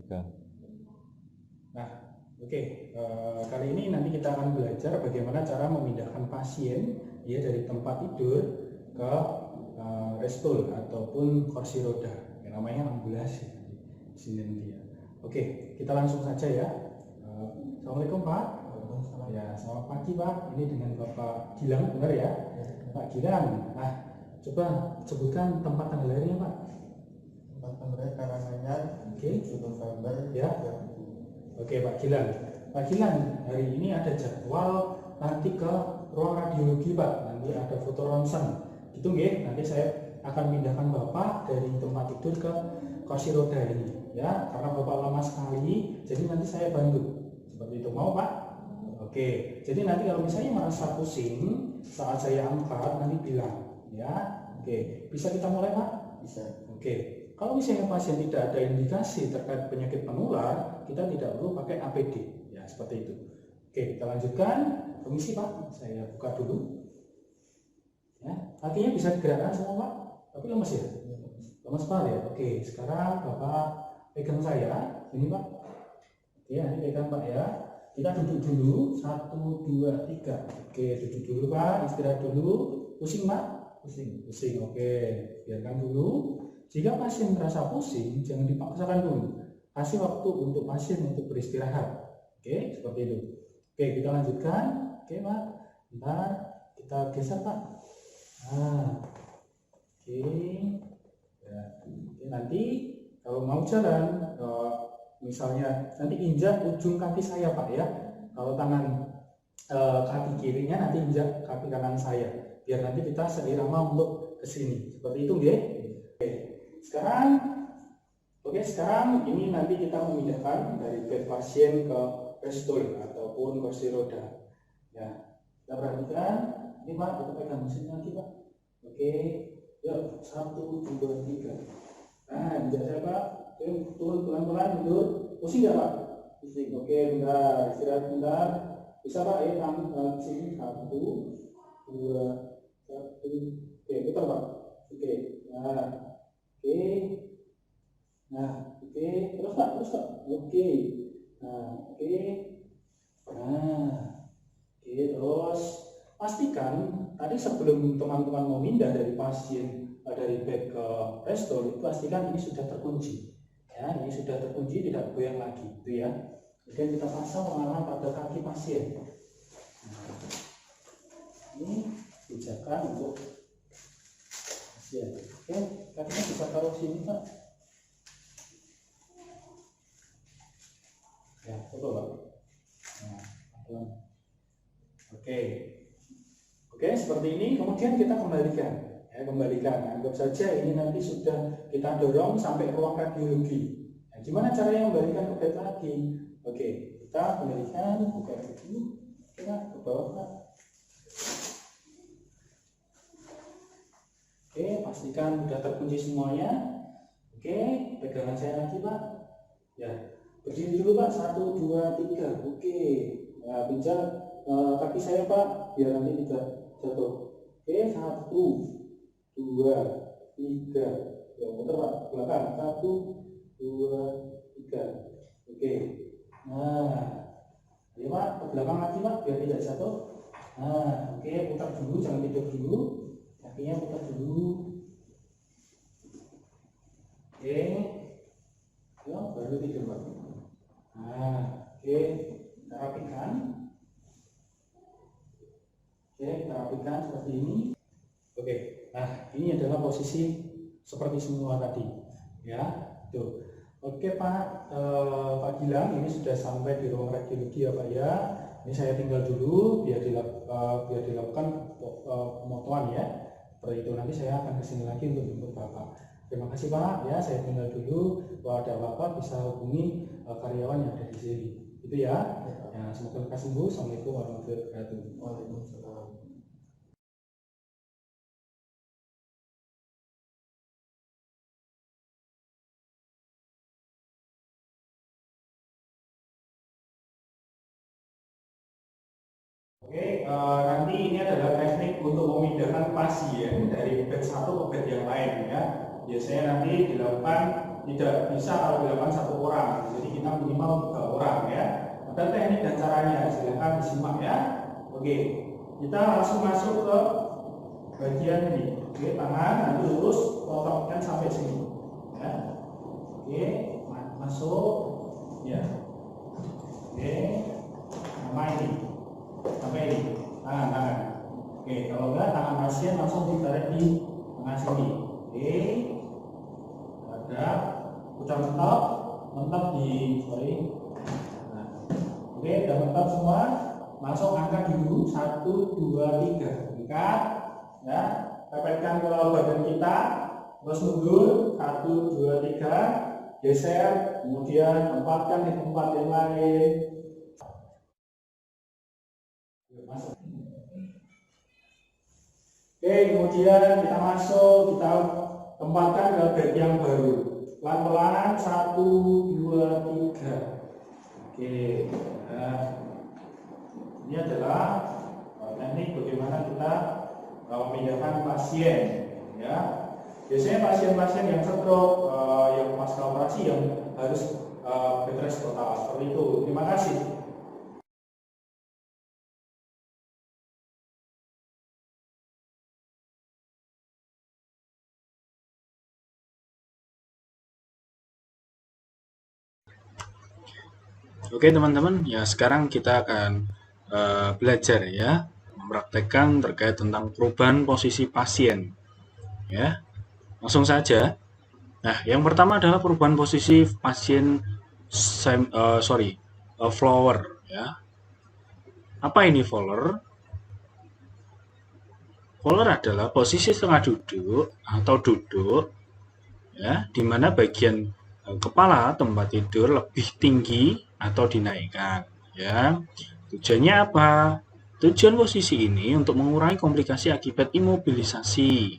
3. Nah, oke. Kali ini nanti kita akan belajar bagaimana cara memindahkan pasien ya dari tempat tidur ke restul ataupun kursi roda. Yang namanya ambulans di sini nanti ya. Oke, kita langsung saja ya. Assalamualaikum Pak. Ya, selamat pagi Pak. Ini dengan Bapak Gilang, benar ya? Pak Gilang. Nah, coba sebutkan tempat tanggal lahirnya Pak. Tempat tanggal Karanganyar, Oke. November Ya. Oke Pak Gilang. Pak Gilang, hari ini ada jadwal nanti ke ruang radiologi Pak. Nanti ada foto ronsen. Gitu nggih. Nanti saya akan pindahkan Bapak dari tempat tidur ke kursi roda ini ya, karena Bapak lama sekali. Jadi nanti saya bantu. Seperti itu, mau Pak? Oke. Jadi nanti kalau misalnya merasa pusing saat saya angkat nanti bilang ya. Oke. Bisa kita mulai Pak? bisa. Oke. Kalau misalnya pasien tidak ada indikasi terkait penyakit menular, kita tidak perlu pakai APD. Ya, seperti itu. Oke, kita lanjutkan. Permisi Pak, saya buka dulu. Ya, kakinya bisa digerakkan semua Pak, tapi lemes ya? Lemes Pak ya? Oke, sekarang Bapak pegang saya. Ini Pak. Ya, ini pegang Pak ya. Kita duduk dulu. 1, 2, 3. Oke, duduk dulu Pak, istirahat dulu. Pusing Pak? Pusing. Oke, biarkan dulu. Jika pasien merasa pusing, jangan dipaksakan dulu. Kasih waktu untuk pasien untuk beristirahat. Oke, seperti itu. Oke, kita lanjutkan. Oke, Pak. Bentar, kita geser, Pak. Nah, oke. Ya. Oke, nanti kalau mau jalan, misalnya nanti injak ujung kaki saya, Pak ya. Kalau tangan kaki kirinya nanti injak kaki kanan saya. Biar nanti kita seirama untuk ke sini. Seperti itu, nggih. Sekarang ini nanti kita memindahkan dari bed pasien ke restul ataupun kursi roda. Ya, kita perhatikan. Ini Pak, kita pegang mesin lagi Pak. Oke, yuk 1, 2, 3. Nah, injak saya Pak. Oke, turun pelan-pelan, mundur. Pusing nggak Pak? Pusing. Oke, bentar, istirahat bentar. Bisa Pak, ya, tangan sini 1, 2, 1. Oke, putar Pak. Oke, nah. Oke, nah, oke, terus Pak, oke, nah, oke, terus pastikan tadi sebelum teman-teman mau pindah dari pasien dari bed ke restul itu pastikan ini sudah terkunci, ya, ini sudah terkunci tidak goyang lagi, itu ya. Kemudian kita pasang pengaman pada kaki pasien. Nah, ini pijakan untuk pasien. Oke, kakinya bisa taruh sini Pak. Ya, betul Pak. Nah, oke, seperti ini. Kemudian kita kembalikan. Ya, kembalikan. Anggap saja ini nanti sudah kita dorong sampai ruang radiologi. Nah, gimana caranya kembalikan ke bed lagi? Oke, kita kembalikan, buka dulu. Kita ke bawah Pak. Oke, pastikan sudah terkunci semuanya. Oke, pegangan saya lagi Pak. Ya, berdiri dulu Pak. 1, 2, 3. Oke, nah, pinjam kaki saya Pak, biar nanti tidak jatuh. Oke, 1, 2, 3. Ya, muter Pak, belakang. 1, 2, 3. Oke, nah, ya Pak, ke belakang lagi Pak, biar tidak jatuh. Nah, oke, putar dulu, jangan tidur dulu. Kakinya putar dulu. Oke, ya, baru tidur Pak. Nah, oke, kita rapikan. Oke, kita rapikan seperti ini. Oke, nah ini adalah posisi seperti semua tadi, ya. Tuh. Oke Pak, Pak Gilang, ini sudah sampai di ruang radiologi ya Pak ya. Ini saya tinggal dulu biar dilakukan pemotongan ya. Seperti itu, nanti saya akan kesini lagi untuk jemput Bapak. Terima kasih Pak, ya saya tinggal dulu. Kalau ada apa-apa bisa hubungi karyawan yang ada di sini. Itu ya. Ya, semoga lekas sembuh. Assalamualaikum warahmatullahi wabarakatuh. Waalaikumsalam. Oke, nanti ini adalah teknik untuk memindahkan pasien dari bed satu ke bed yang lain ya. Biasanya nanti dilakukan tidak bisa kalau dilakukan satu orang, jadi kita minimal 3 orang ya. Ada teknik dan caranya, silakan disimak ya. Oke, kita langsung masuk ke bagian ini. Oke, tangan nanti lurus, potongkan sampai sini ya. Oke, masuk ya. Oke, sama ini sampai ini, tangan. Oke, kalau enggak tangan pasien langsung ditarik di tengah sini. Oke, ada udah mentok di Nah, oke, udah mentok semua. Langsung angkat dulu 1, 2, 3, angkat ya, pepetkan ke badan kita, terus mundur 1, 2, 3, geser, kemudian tempatkan di tempat yang lain. Oke, kemudian kita masuk, kita tempatkan ke bed yang baru. Pelan-pelan 1, 2, 3. Oke, nah, ini adalah teknik bagaimana kita memindahkan pasien ya. Biasanya pasien-pasien yang stroke, yang pasca operasi yang harus bed rest total seperti itu. Terima kasih. Oke teman-teman, ya sekarang kita akan belajar ya, mempraktekkan terkait tentang perubahan posisi pasien. Ya, langsung saja. Nah, yang pertama adalah perubahan posisi pasien flower. Ya, apa ini flower? Flower adalah posisi setengah duduk atau duduk, ya, di mana bagian kepala tempat tidur lebih tinggi atau dinaikkan ya. Tujuannya apa? Tujuan posisi ini untuk mengurangi komplikasi akibat imobilisasi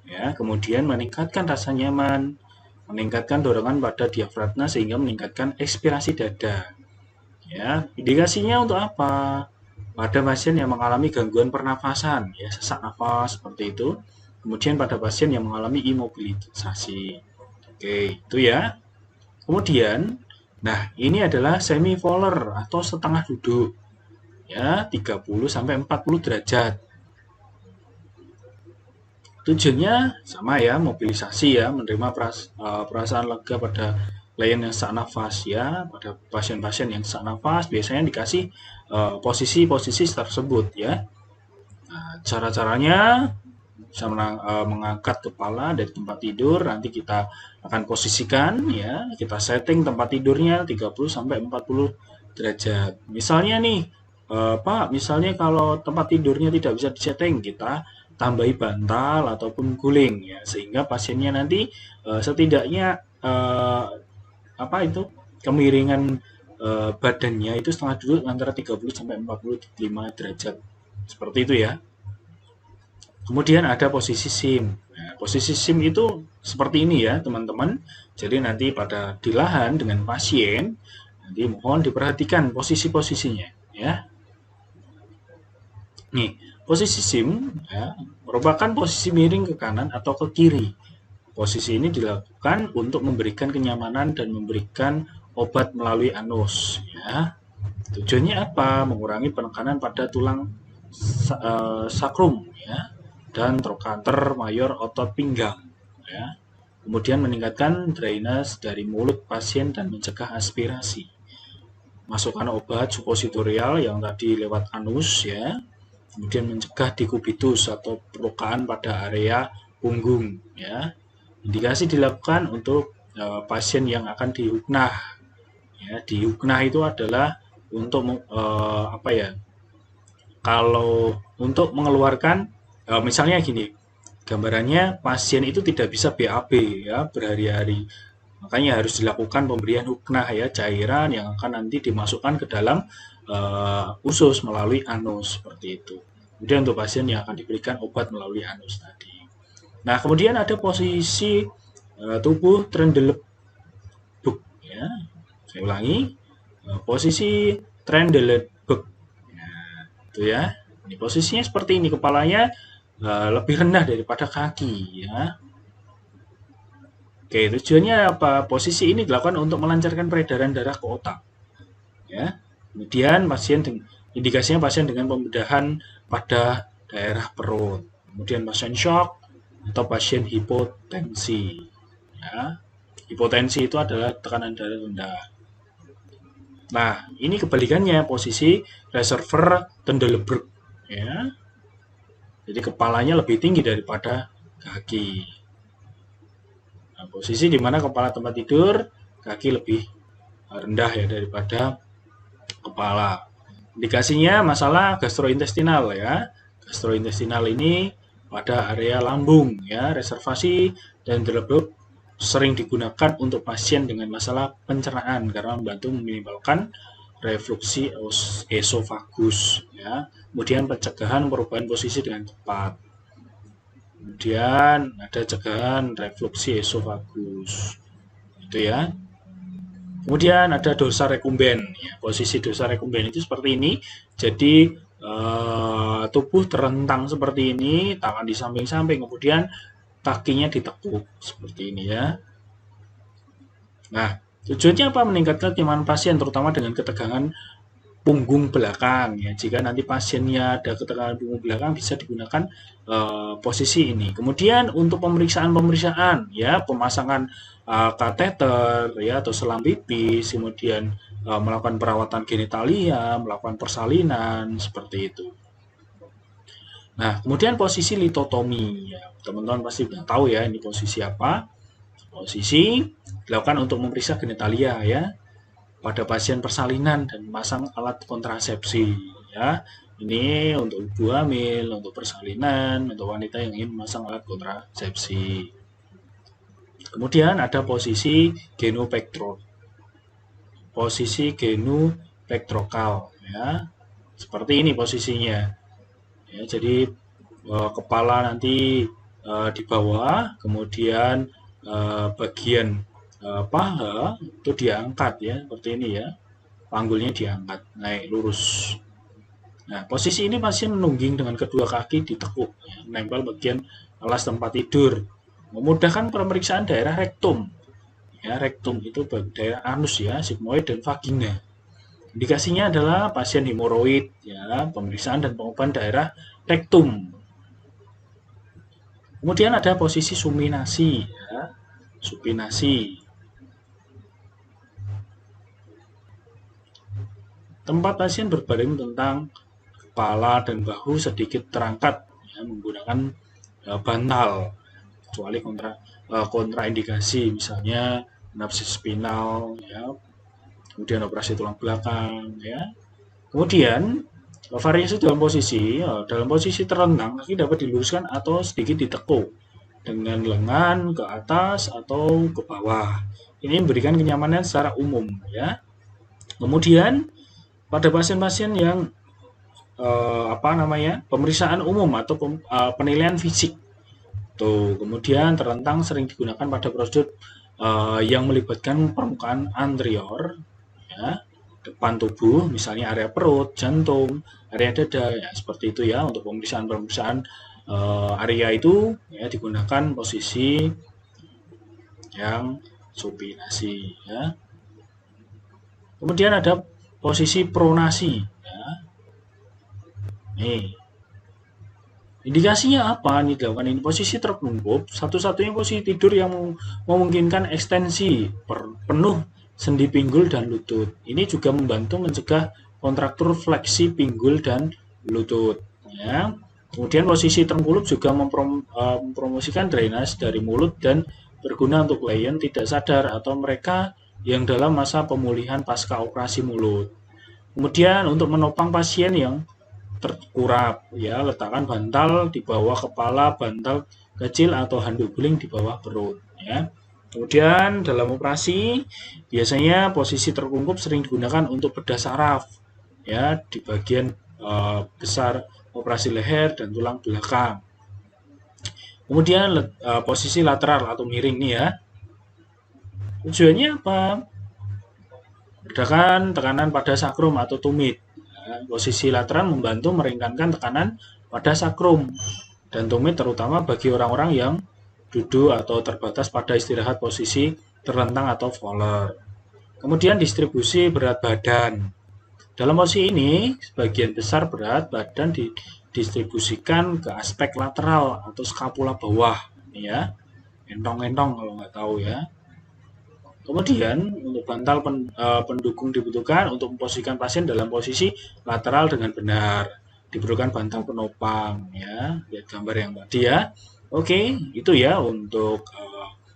ya, kemudian meningkatkan rasa nyaman, meningkatkan dorongan pada diafragma sehingga meningkatkan ekspirasi dada ya. Indikasinya untuk apa? Pada pasien yang mengalami gangguan pernafasan ya, sesak nafas seperti itu, kemudian pada pasien yang mengalami imobilisasi. Oke, itu ya. Kemudian, nah ini adalah semi volar atau setengah duduk. Ya, 30 sampai 40 derajat. Tujuannya sama ya, mobilisasi ya, menerima perasaan lega pada klien yang sesak nafas ya. Pada pasien-pasien yang sesak nafas biasanya dikasih posisi-posisi tersebut ya. Nah, cara-caranya bisa mengangkat kepala dari tempat tidur, nanti kita akan posisikan ya, kita setting tempat tidurnya 30 sampai 40 derajat. Misalnya nih, Pak, misalnya kalau tempat tidurnya tidak bisa disetting, kita tambahi bantal ataupun guling ya, sehingga pasiennya nanti setidaknya kemiringan badannya itu setengah duduk antara 30 sampai 45 derajat. Seperti itu ya. Kemudian ada posisi SIM. Nah, posisi SIM itu seperti ini ya teman-teman. Jadi nanti di lahan dengan pasien, nanti mohon diperhatikan posisi-posisinya ya. Nih, posisi SIM ya, merupakan posisi miring ke kanan atau ke kiri. Posisi ini dilakukan untuk memberikan kenyamanan dan memberikan obat melalui anus ya. Tujuannya apa? Mengurangi penekanan pada tulang sakrum ya, dan trochanter mayor otot pinggang ya. Kemudian meningkatkan drainase dari mulut pasien dan mencegah aspirasi. Masukkan obat supositorial yang tadi lewat anus ya. Kemudian mencegah dekubitus atau perlukaan pada area punggung ya. Indikasi dilakukan untuk pasien yang akan dihuknah ya. Dihuknah itu adalah untuk kalau untuk mengeluarkan misalnya gini, gambarannya pasien itu tidak bisa BAB ya berhari-hari, makanya harus dilakukan pemberian huknah ya, cairan yang akan nanti dimasukkan ke dalam usus melalui anus seperti itu. Kemudian untuk pasien yang akan diberikan obat melalui anus tadi. Nah kemudian ada posisi tubuh Trendelenburg ya, saya ulangi, posisi Trendelenburg. Nah itu ya, ini posisinya seperti ini, kepalanya lebih rendah daripada kaki ya. Oke, tujuannya apa? Posisi ini dilakukan untuk melancarkan peredaran darah ke otak. Ya. Kemudian indikasinya pasien dengan pembedahan pada daerah perut. Kemudian pasien shock atau pasien hipotensi. Ya. Hipotensi itu adalah tekanan darah rendah. Nah, ini kebalikannya posisi reservoir Trendelenburg. Ya. Jadi kepalanya lebih tinggi daripada kaki. Nah, posisi di mana kepala tempat tidur, kaki lebih rendah ya daripada kepala. Indikasinya masalah gastrointestinal ya. Gastrointestinal ini pada area lambung ya, reservasi dan Trendelenburg sering digunakan untuk pasien dengan masalah pencernaan karena membantu meminimalkan refluksi esofagus ya. Kemudian pencegahan perubahan posisi dengan cepat. Kemudian ada cegahan refluksi esofagus. Itu ya. Kemudian ada dorsal rekumben. Ya, posisi dorsal rekumben itu seperti ini. Jadi tubuh terentang seperti ini, tangan di samping-samping, kemudian kakinya ditekuk seperti ini ya. Nah, tujuannya apa? Meningkatkan kenyamanan pasien terutama dengan ketegangan punggung belakang ya. Jika nanti pasiennya ada ketegangan punggung belakang bisa digunakan posisi ini. Kemudian untuk pemeriksaan ya, pemasangan kateter ya atau selang pipis, kemudian melakukan perawatan genitalia, melakukan persalinan seperti itu. Nah, kemudian posisi litotomi ya. Teman-teman pasti sudah tahu ya ini posisi apa. Posisi dilakukan untuk memeriksa genitalia ya pada pasien persalinan dan memasang alat kontrasepsi ya. Ini untuk ibu hamil, untuk persalinan, untuk wanita yang ingin memasang alat kontrasepsi. Kemudian ada posisi genupectoral. Posisi genupectoral ya. Seperti ini posisinya. Ya, jadi kepala nanti di bawah, kemudian bagian paha itu diangkat ya, seperti ini ya. Panggulnya diangkat, naik lurus. Nah, posisi ini pasien menungging dengan kedua kaki ditekuk, ya, menempel bagian alas tempat tidur. Memudahkan pemeriksaan daerah rektum. Ya, rektum itu daerah anus ya, sigmoid dan vagina. Indikasinya adalah pasien hemoroid, ya, pemeriksaan dan pengobatan daerah rektum. Kemudian ada posisi supinasi, ya, supinasi. Tempat pasien berbaring tentang kepala dan bahu sedikit terangkat ya, menggunakan bantal, kecuali kontraindikasi, misalnya anapsis spinal, ya, kemudian operasi tulang belakang, ya. Kemudian variasi dalam posisi terentang, kaki dapat diluruskan atau sedikit ditekuk dengan lengan ke atas atau ke bawah. Ini memberikan kenyamanan secara umum, ya. Kemudian pada pasien-pasien yang pemeriksaan umum atau penilaian fisik, tuh kemudian terentang sering digunakan pada prosedur yang melibatkan permukaan anterior, ya, depan tubuh, misalnya area perut, jantung, area dada, ya, seperti itu ya. Untuk pemeriksaan area itu ya digunakan posisi yang supinasi, ya. Kemudian ada posisi pronasi, ya. Nih, indikasinya apa nih dilakukan ini? Posisi terkungkup, satu-satunya posisi tidur yang memungkinkan ekstensi penuh sendi pinggul dan lutut. Ini juga membantu mencegah kontraktur fleksi pinggul dan lutut. Ya. Kemudian posisi terkungkup juga mempromosikan drainase dari mulut dan berguna untuk klien tidak sadar atau mereka yang dalam masa pemulihan pasca operasi mulut. Kemudian untuk menopang pasien yang terkurap, ya, letakkan bantal di bawah kepala, bantal kecil atau handuk guling di bawah perut, ya. Kemudian dalam operasi biasanya posisi terkungkup sering digunakan untuk bedah saraf, ya, di bagian besar operasi leher dan tulang belakang. Kemudian posisi lateral atau miring nih ya. Tujuannya apa? Meredakan tekanan pada sakrum atau tumit. Posisi lateral membantu meringankan tekanan pada sakrum dan tumit terutama bagi orang-orang yang duduk atau terbatas pada istirahat posisi terlentang atau voller. Kemudian distribusi berat badan. Dalam posisi ini, sebagian besar berat badan didistribusikan ke aspek lateral atau skapula bawah, ya. Entong-entong kalau nggak tahu ya. Kemudian untuk bantal pendukung dibutuhkan untuk memposisikan pasien dalam posisi lateral dengan benar. Diperlukan bantal penopang, ya. Lihat gambar yang tadi ya. Oke, itu ya untuk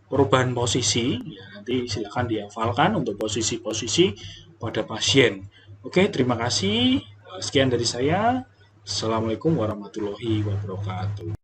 perubahan posisi. Ya, nanti silakan dihafalkan untuk posisi-posisi pada pasien. Oke, terima kasih. Sekian dari saya. Assalamualaikum warahmatullahi wabarakatuh.